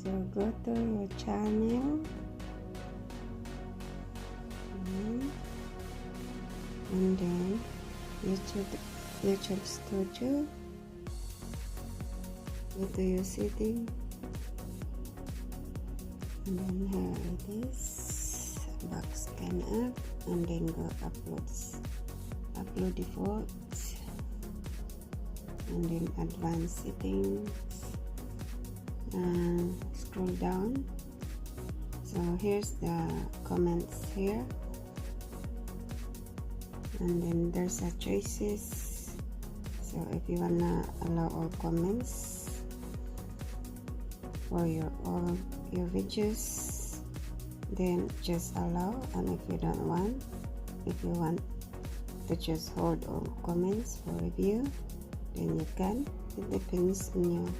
So go to your channel, and then YouTube Studio. Go to your setting, and then here it is, back scan up, and then go upload defaults, and then advanced settings, and scroll down. So here's the comments here, and then there's a choices. So if you wanna allow all comments for all your videos, then just allow, and if you want to just hold all comments for review, then you can. It depends on you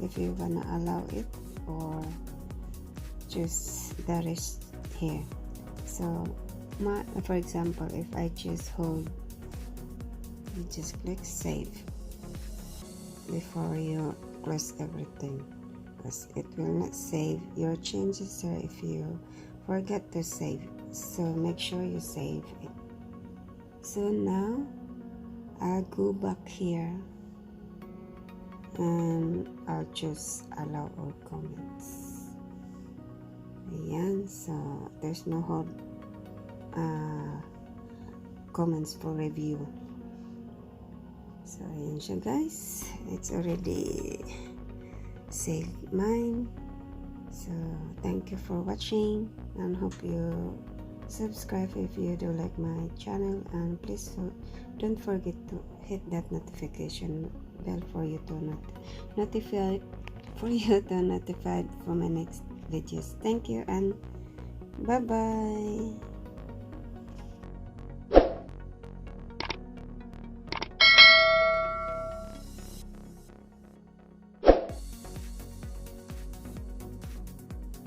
if you wanna allow it or just the rest here. So for example, if I just hold, you just click save before you close everything, because it will not save your changes or if you forget to save. So make sure you save it. So now I'll go back here and I'll just allow all comments. Ayan, so there's no hold comments for review. So ayan siya guys, it's already saved mine. So thank you for watching, and hope you subscribe if you do like my channel, and please don't forget to hit that notification bell for you to notified for my next videos. Thank you, and bye bye.